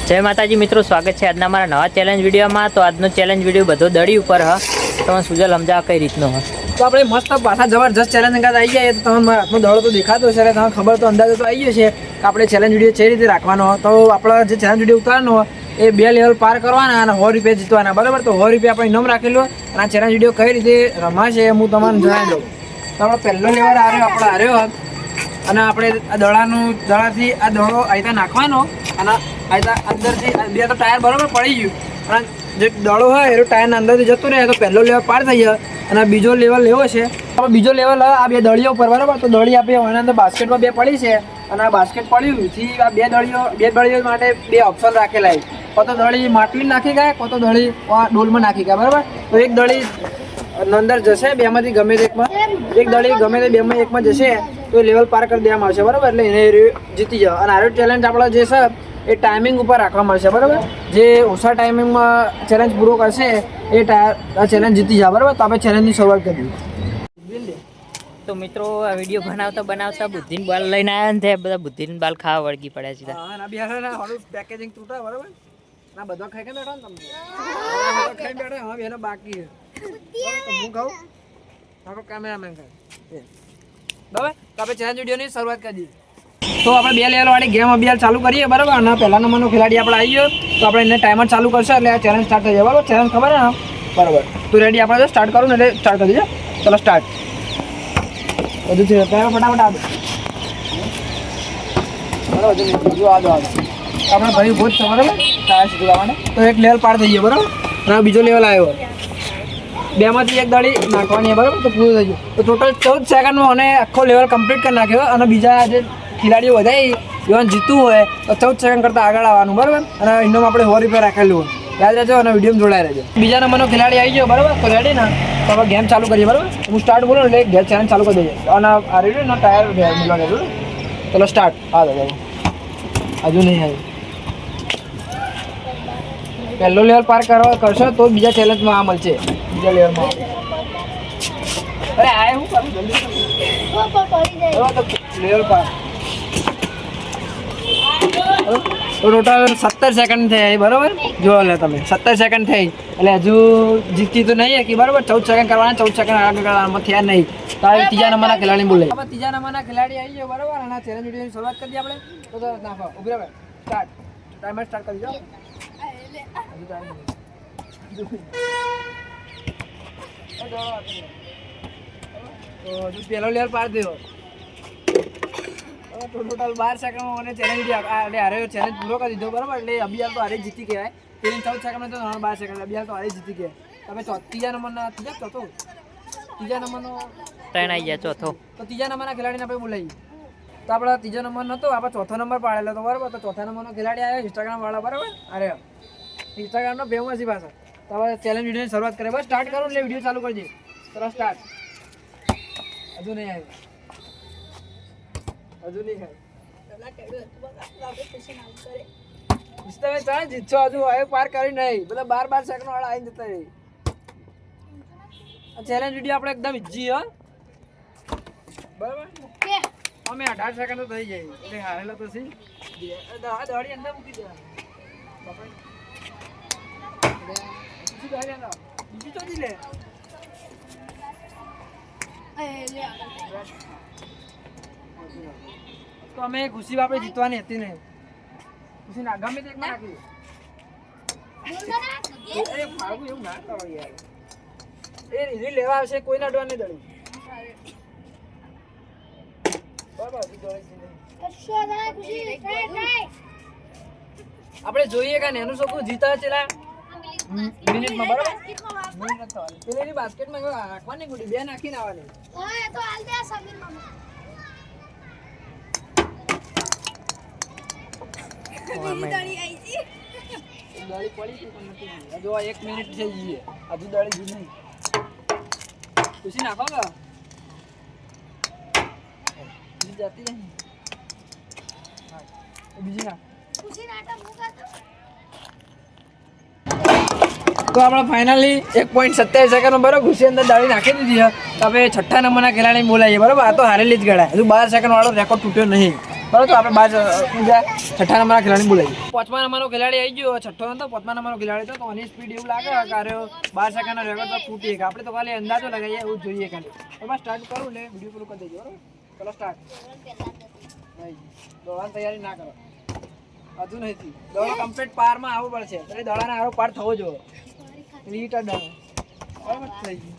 જય માતાજી મિત્રો, સ્વાગત છે આજના મારા નવા ચેલેન્જ વિડીયોમાં। તો આજનો ચેલેન્જ વિડીયો બધો દડી ઉપર હ તમને સુજલ સમજાવ કઈ રીતનો હ। તો આપણે મસ્ત પાછા જબરજસ્ત ચેલેન્જ અંગાત આવી જાય તો તમને હાથનો દડો તો દેખાતો છે, તમને ખબર તો અંદાજો તો આવી ગયો છે કે આપણે ચેલેન્જ વિડીયો કઈ રીતે રાખવાનો। તો આપણે જે ચેલેન્જ વિડીયો ઉતારવાનો એ 2 લેવલ પાર કરવાના અને 100 રૂપિયા જીતવાના, બરાબર। તો 100 રૂપિયા આપણે ઇનામ રાખેલું અને આ ચેલેન્જ વિડીયો કઈ રીતે રમાશે હું તમને જણાવી દઉં। તો આપણો પહેલો લેવલ હાર્યો અને આપણે આ દડાથી આ દડો આયતા નાખવાનો અને આયતા અંદરથી બે તો ટાયર બરાબર પડી ગયું અને જે દડો હોય એ ટાયરના અંદરથી જતો રહે તો પહેલો લેવલ પાર થઈ જાય અને બીજો લેવલ લેવો છે। આપણે બીજો લેવલ આ 2 દળીઓ ઉપર, બરાબર। તો દળી આપણે એના અંદર બાસ્કેટમાં 2 પડી છે અને આ બાસ્કેટ પડ્યું થી આ 2 દળીઓ માટે 2 ઓપ્શન રાખેલા છે, કો તો દળી માટલી નાખી ગયા, કો તો દળી ડોલમાં નાખી ગયા, બરાબર। તો એક દળી અંદર જશે, બેમાંથી ગમે તે એકમાં, એક દળી ગમે તે બેમાં એકમાં જશે તો લેવલ પાર કરી દેવામાં આવશે, બરાબર। એટલે એને જીતી જાવ અને આ ચેલેન્જ આપણો જે છે એ ટાઈમિંગ ઉપર રાખવામાં આવશે, બરાબર। જે ઓછા ટાઈમિંગમાં ચેલેન્જ પૂરો કરશે એ આ ચેલેન્જ જીતી જાય, બરાબર। તો આપણે ચેલેન્જની શરૂઆત કરીએ। તો મિત્રો આ વિડીયો બનાવતા બુદ્ધિન બાલ લઈને આવ્યા ને તે બધા બુદ્ધિન બાલ ખાવા વળગી પડ્યા સીધા। હા ના બિહાર ના હોરું પેકેજિંગ તૂટા, બરાબર। ના બધો ખાઈ કે બેઠા ને તમે ખાઈ બેઠા, હા બેનો બાકી છે તો હું ખાઉં, આપણો કેમેરામેન ખાય, બરાબર। તો આપણે ચેલેન્જ વિડીયોની શરૂઆત કરી દઈએ। તો આપણે 2 લેવલ વાળી ગેમ અભ્યાસ ચાલુ કરીએ, બરાબર। અને પહેલા નંબરનો ખેલાડી આપણે આવી ગયો તો આપણે એને ટાઈમર ચાલુ કરશે એટલે આ ચેલેન્જ સ્ટાર્ટ થઈ જાય, બરાબર। ચેલેન્જ ખબર છે ને, બરાબર। તો રેડી આપણે સ્ટાર્ટ કરું ને એટલે સ્ટાર્ટ કરી દઈએ, ચલો સ્ટાર્ટ। બધું છે ફટાફટ આ દો, બરાબર। જો આ દો આપણે ભાઈ ભૂત છે, બરાબર। ટાયર સીધું લાવવાને તો એક લેવલ પાર થઈ ગયો, બરાબર। અને બીજો લેવલ આવ્યો, 2માંથી એક દળી નાખવાની, બરાબર। તો પૂરું થઈ ગયું। તો ટોટલ 14 સેકન્ડમાં મને આખો લેવલ કમ્પ્લીટ કરી નાખ્યો અને બીજા જે ખેલાડીઓ વધારે ઇવન જીતવું હોય તો 14 સેકન્ડ કરતાં આગળ આવવાનું, બરાબર। અને ઇનામ આપણે 100 રૂપિયા રાખેલું હોય, યાદ રહેજો અને વિડીયોમાં જોડાઈ રહેજો। બીજા નંબરનો ખેલાડી આવી ગયો, બરાબર। તો રેડી ને, તો આપણે ગેમ ચાલુ કરીએ, બરાબર। હું સ્ટાર્ટ બોલું એટલે ગેમ ચેલેન્જ ચાલુ કરી દઈએ અને આ રેડી ને ટાયર મિલવા દેજો, ચલો સ્ટાર્ટ। હા દાદા હજુ નહીં આવ્યું, પહેલો લેવલ પાર કરશો તો બીજા ચેલેન્જમાં આ મળશે, બીજા લેવલમાં। અરે આ શું કરું જલ્દી લેવલ પાર તો ટોટલ 17 સેકન્ડ થઈ, બરાબર। જો લે તમે 17 સેકન્ડ થઈ એટલે હજુ જીતી તો નહીં કે, બરાબર। 14 સેકન્ડ કરવાના, 14 સેકન્ડ આગળ કરવાના થયા નહીં તો હવે ત્રીજા નંબરના ખેલાડી બોલે, આપણે ત્રીજા નંબરના ખેલાડી આવી ગયો, બરાબર। અને ચેલેન્જ વિડીયોની શરૂઆત કરી દઈએ આપણે તો નાખો ઉભી રહે, સ્ટાર્ટ ટાઈમર સ્ટાર્ટ કરી દો। તો હજુ પહેલો લેવલ પાર થયો તો ટોટલ 12 સેકન્ડમાં મને ચેલેન્જ હારે ચેલેન્જ પૂરો કરી દીધો, બરાબર। એટલે અભિયાલ તો હારે જીતી ગયા, પેલી 14 સેકન્ડમાં તો 12 સેકન્ડ અભિયાલ તો હારે જીતી ગયા। તમે ત્રીજા નંબરના ત્રીજા નંબરનો 3 આવી ગયા, ચોથો તો ત્રીજા નંબરના ખેલાડીને આપણે બોલાવીએ। તો આપણા ત્રીજો નંબર નહોતો, આપણે ચોથો નંબર પાડેલો હતો, બરાબર। તો ચોથા નંબરનો ખેલાડી આવ્યો ઇન્સ્ટાગ્રામ વાળા, બરાબર। અરે ઇન્સ્ટાગ્રામનો ફેમસ છે પાછા। તો હવે ચેલેન્જ વિડીયોની શરૂઆત કરીએ, બસ સ્ટાર્ટ કરો એટલે વિડીયો ચાલુ કરી દઈએ, ચલો સ્ટાર્ટ। હજુ નહીં આવ્યું, હજુ નહીં આવ્યું, તમે ચાલ જીતશો, હજુ હવે પાર કરી નહીં, બધા 12 સેકન્ડ વાળા આવીને જતા રહી। ચેલેન્જ વિડીયો આપણે એકદમ ઈજી હો, બરાબર। અમે 18 સેકન્ડ તો થઈ જાય એટલે હારેલો તો સી દડી અંદર મૂકી દેવાની, બીજી તો લે તો અમે ખુશી આપણે જીતવાની હતી ને, ખુશી ના ગમે તે એકમાં નાખી ફાળવું એવું ના કરો યાર, એ રીલી લેવા આવશે, કોઈ ના ડોર નહીં દળી, આપણે જોઈએ કે એનું શું જીતા છે મિનિટમાં, બરાબર। પેલી બાસ્કેટમાં નાખવાની ગુડી 2 નાખીને આવવાની, દળી પડી પણ નથી, હજુ 1 મિનિટ થઈ ગઈ, હજુ દળી જી નહીં, ખુશી નાખો કે જાતી નહીં, બીજી ના તો આપણે ફાઇનલી 1.27 સેકન્ડમાં, બરાબર, ખુશી અંદર દાળી નાખી દીધી છે। તો આપણે 6થા નંબરના ખેલાડીને બોલાવીએ, બરાબર। આ તો હારેલી જ ગણાય, હજુ 12 સેકન્ડ વાળો રેકોર્ડ તૂટ્યો નહીં, બરાબર. તો આપણે બાર છઠ્ઠા નંબરના ખેલાડી બોલાવીએ. પાંચમા નંબરનો ખેલાડી આવી ગયો. છઠ્ઠો નંબર પાંચમા નંબરનો ખેલાડી તો આની સ્પીડ એવું લાગે કે અરે 12 સેકન્ડનો રેકોર્ડ તો તૂટી ગયો. આપણે તો ખાલી અંદાજો લગાવીએ એવું જોઈએ ખાલી. બસ સ્ટાર્ટ કરું ને વિડીયો પૂરું કરી દેજો બરાબર. ચલો સ્ટાર્ટ. દોડવાની તૈયારી ના કરો હજુ નથી. દોડો કમ્પ્લીટ પારમાં આવવું પડશે. એટલે દોડાને આરો પાર થવો જોઈએ. લીટર દોડો બરાબર થઈ ગયું.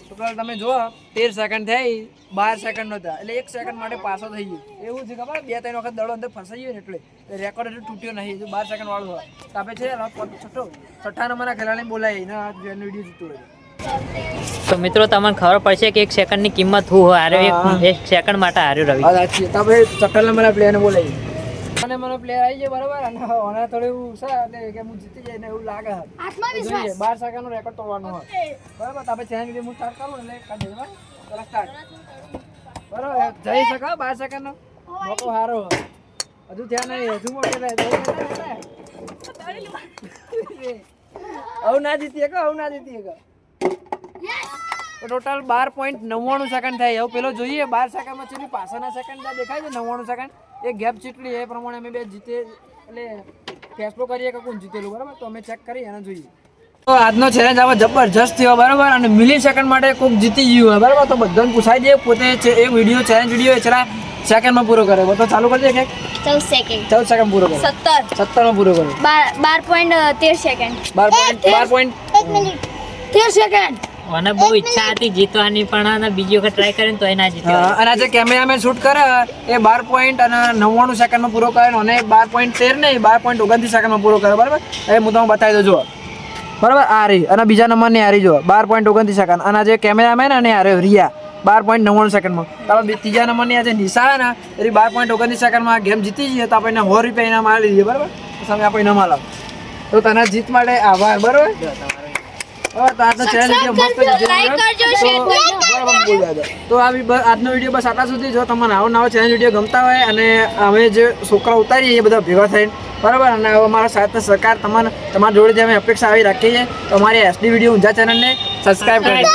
ટોટલ તમે જુઓ 13 સેકન્ડ થઈ 12 સેકન્ડ નહોતા એટલે 1 સેકન્ડ માટે પાછો થઈ ગયો. એવું છે ખબર 2-3 વખત દડો અંદર ફસાઈ ગયો ને એટલે રેકોર્ડ એટલે તૂટ્યો નહીં. જો 12 સેકન્ડ વાળું હોય તો આપણે છે છઠ્ઠા નંબરના ખેલાડી બોલાય એના જેનો વિડીયો જીતતો હોય. તો મિત્રો તમને ખબર પડશે કે 1 સેકન્ડની કિંમત શું હોય. હાર્યો 1 સેકન્ડ માટે હાર્યો રવિ. હા સાચી. તો આપણે છઠ્ઠા નંબરના પ્લેયરને બોલાવીએ. અને મને પ્લેયર આવી જાય બરાબર અને ઓના થોડું એવું છે એટલે કે હું જીતી જાય ને એવું લાગે. જોઈએ 12 સેકન્ડનો રેકોર્ડ તોડવાનો હોય બરાબર. તો આપણે ચેલેન્જ વિડીયો હું સ્ટાર્ટ કરું એટલે કરી દઈએ બરાબર. ચલો સ્ટાર્ટ. બરાબર જઈ શકો 12 સેકન્ડનો મોકો સારો હજુ થયા નહીં. હજુ મોટે હવે ના જીતી શકો. હવે ના જીતી શકો. ટોટલ 12.99 સેકન્ડ થાય. એવું પેલો જોઈએ 12 સેકન્ડમાં ચેટલી પાછળના સેકન્ડ દેખાય છે 99 સેકન્ડ એ ગેપ ચેટલી એ પ્રમાણે અમે બે જીતે એટલે ફેસલો કરીએ કે કોણ જીતેલું બરાબર. તો અમે ચેક કરી અને જોઈએ. તો આજનો ચેલેન્જ આવો જબરજસ્ત થયો બરાબર અને મિલી સેકન્ડ માટે કોઈક જીતી ગયું હોય બરાબર. તો બધાને પૂછાઈ દે પોતે એ વિડીયો ચેલેન્જ વિડીયો એટલા સેકન્ડમાં પૂરો કરે. તો ચાલુ કરજે કે 14 સેકન્ડ પૂરો કરે. 17માં પૂરો કરે. 12.13 સેકન્ડ 12.13 સેકન્ડ. મને બહુ ઈચ્છા હતી જીતવાની પણ બીજી વખત ટ્રાય કરીને તો એ ના જીત્યો. અને આજે કેમેરામેન શૂટ કરે એ 12.99 સેકન્ડમાં પૂરો કરે અને 12.13 નહીં 12.29 સેકન્ડમાં પૂરો કરે બરાબર. એ હું તમને બતાવી દઉં જો બરાબર. આ રહી અને બીજા નંબરની હારી જો 12.29 સેકન્ડ અને જે કેમેરામેન અને હારે રિયા 12.99 સેકન્ડમાં. તો આપણે ત્રીજા નંબરની આજે નિશા ને એ 12.29 સેકન્ડમાં ગેમ જીતી જઈએ તો આપણે 100 રૂપિયા ઇનામ આપી દઈએ બરાબર. સામે આપણે ઇનામ આલાવ. તો તને જીત માટે આભાર બરાબર. તો આજનો વિડીયો બસ આટલા સુધી. જો તમને નવો ચેલેન્જ વિડીયો ગમતા હોય અને અમે જે છોકરા ઉતારીએ એ બધા ભેગા થઈને બરાબર અને અમારા સાથે સરકાર તમારા જોડે જે અમે અપેક્ષા આવી રાખીએ છીએ તો અમારી SD વિડીયો ઊંઝા ચેનલને સબસ્ક્રાઈબ કરી